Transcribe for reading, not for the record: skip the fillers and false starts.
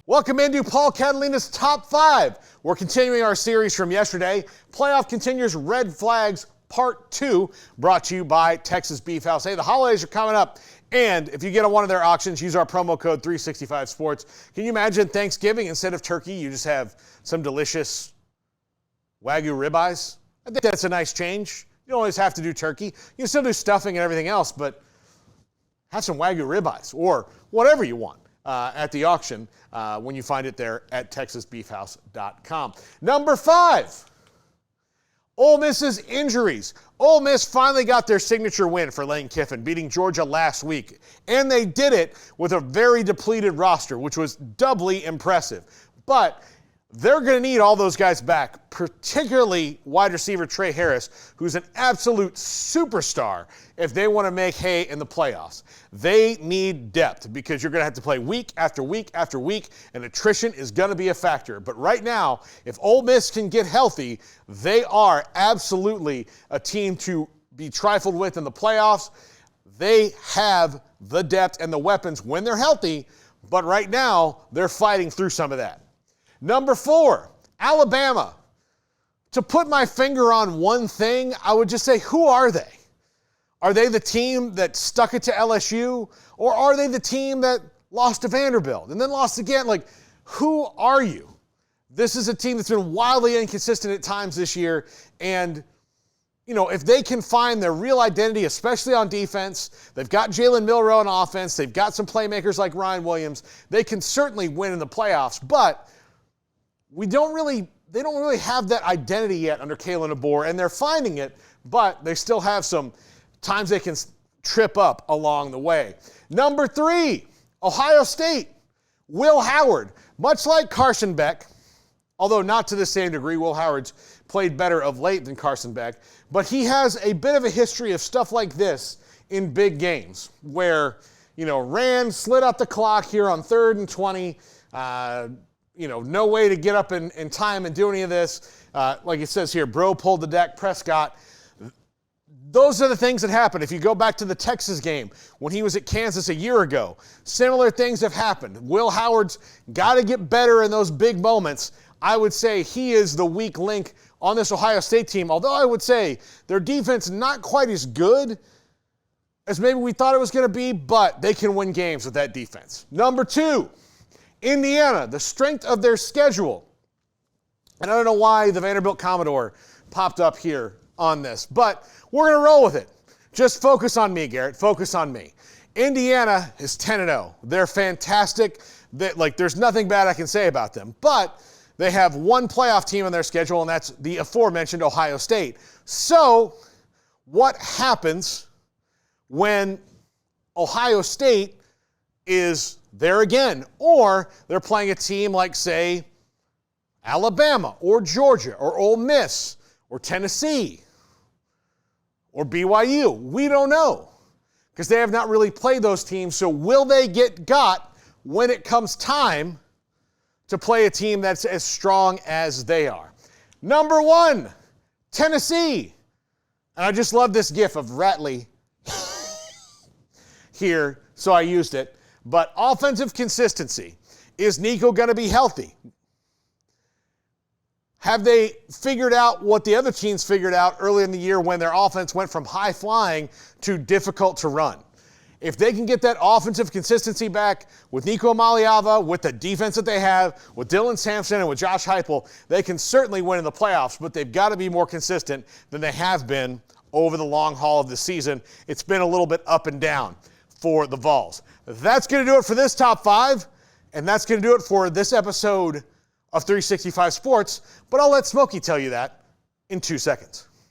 Welcome into Paul Catalina's Top 5. We're continuing our series from yesterday, Playoff Contenders Red Flags Part 2, brought to you by Texas Beef House. Hey, the holidays are coming up, and if you get on one of their auctions, use our promo code 365sports. Can you imagine Thanksgiving, instead of turkey, you just have some delicious Wagyu ribeyes? I think that's a nice change. You don't always have to do turkey. You can still do stuffing and everything else, but have some Wagyu ribeyes or whatever you want at the auction when you find it there at texasbeefhouse.com. Number 5, Ole Miss's injuries. Ole Miss finally got their signature win for Lane Kiffin, beating Georgia last week. And they did it with a very depleted roster, which was doubly impressive. But they're going to need all those guys back, particularly wide receiver Trey Harris, who's an absolute superstar if they want to make hay in the playoffs. They need depth because you're going to have to play week after week after week, and attrition is going to be a factor. But right now, if Ole Miss can get healthy, they are absolutely a team to be trifled with in the playoffs. They have the depth and the weapons when they're healthy, but right now, they're fighting through some of that. Number 4, Alabama. To put my finger on one thing, I would just say, who are they? Are they the team that stuck it to LSU? Or are they the team that lost to Vanderbilt and then lost again? Like, who are you? This is a team that's been wildly inconsistent at times this year. And, you know, if they can find their real identity, especially on defense, they've got Jalen Milroe on offense, they've got some playmakers like Ryan Williams, they can certainly win in the playoffs. But they don't really have that identity yet under Kalen DeBoer, and they're finding it, but they still have some times they can trip up along the way. Number 3, Ohio State. Will Howard. Much like Carson Beck, although not to the same degree, Will Howard's played better of late than Carson Beck, but he has a bit of a history of stuff like this in big games where, slid out the clock here on 3rd and 20, no way to get up in time and do any of this. Like it says here, bro pulled the Dak Prescott. Those are the things that happen. If you go back to the Texas game when he was at Kansas a year ago, similar things have happened. Will Howard's got to get better in those big moments. I would say he is the weak link on this Ohio State team, although I would say their defense not quite as good as maybe we thought it was going to be, but they can win games with that defense. Number 2, Indiana, the strength of their schedule. And I don't know why the Vanderbilt Commodore popped up here on this, but we're going to roll with it. Just focus on me, Garrett. Focus on me. Indiana is 10-0. They're fantastic. There's nothing bad I can say about them. But they have one playoff team on their schedule, and that's the aforementioned Ohio State. So what happens when Ohio State is there again, or they're playing a team like, say, Alabama or Georgia or Ole Miss or Tennessee or BYU? We don't know because they have not really played those teams. So will they get got when it comes time to play a team that's as strong as they are? Number 1, Tennessee. And I just love this gif of Ratley here, so I used it. But offensive consistency. Is Nico going to be healthy? Have they figured out what the other teams figured out early in the year when their offense went from high flying to difficult to run? If they can get that offensive consistency back with Nico Maliava, with the defense that they have, with Dylan Sampson and with Josh Heupel, they can certainly win in the playoffs, but they've got to be more consistent than they have been over the long haul of the season. It's been a little bit up and down for the Vols. That's going to do it for this Top 5, and that's going to do it for this episode of 365 Sports, but I'll let Smokey tell you that in 2 seconds.